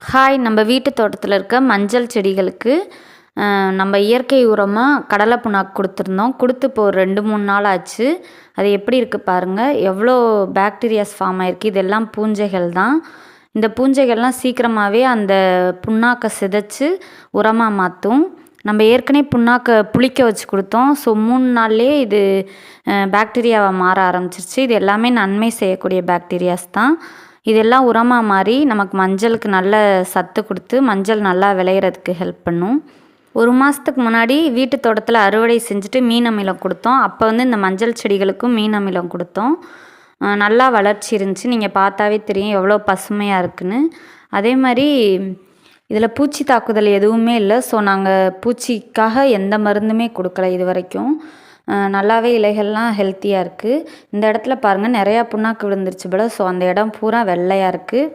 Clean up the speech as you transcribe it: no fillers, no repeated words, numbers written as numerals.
Hi! நம்ம வீட்டு தோட்டத்தில் இருக்க மஞ்சள் செடிகளுக்கு நம்ம இயற்கை உரமாக கடலை புண்ணாக்கு கொடுத்துருந்தோம். கொடுத்து இப்போ ஒரு 2, 3 நாள் ஆச்சு. அது எப்படி இருக்குது பாருங்கள். எவ்வளோ பாக்டீரியாஸ் ஃபார்ம் ஆயிருக்கு. இதெல்லாம் பூஞ்சைகள் தான். இந்த பூஞ்சைகள்லாம் சீக்கிரமாகவே அந்த புண்ணாக்கை சிதைச்சு உரமாக மாற்றும். நம்ம ஏற்கனவே புண்ணாக்கை புளிக்க வச்சு கொடுத்தோம். ஸோ 3 நாள்லேயே இது பாக்டீரியாவை மாற ஆரம்பிச்சிருச்சு. இது எல்லாமே நன்மை செய்யக்கூடிய பாக்டீரியாஸ் தான். இதெல்லாம் உரமாக மாறி நமக்கு மஞ்சளுக்கு நல்ல சத்து கொடுத்து மஞ்சள் நல்லா விளையிறதுக்கு ஹெல்ப் பண்ணும். 1 மாதத்துக்கு முன்னாடி வீட்டு தோட்டத்தில் அறுவடை செஞ்சுட்டு மீன் அமிலம் கொடுத்தோம். அப்போ வந்து இந்த மஞ்சள் செடிகளுக்கும் மீன் அமிலம் கொடுத்தோம். நல்லா வளர்ச்சி இருந்துச்சு. நீங்கள் பார்த்தாவே தெரியும் எவ்வளோ பசுமையாக இருக்குன்னு. அதே மாதிரி இதில் பூச்சி தாக்குதல் எதுவுமே இல்லை. ஸோ நாங்கள் பூச்சிக்காக எந்த மருந்துமே கொடுக்கல இது வரைக்கும். நல்லாவே இலைகள்லாம் ஹெல்த்தியாக இருக்குது. இந்த இடத்துல பாருங்கள் நிறையா புண்ணாக்கு விழுந்துருச்சு போல். ஸோ அந்த இடம் பூரா வெள்ளையாக இருக்குது.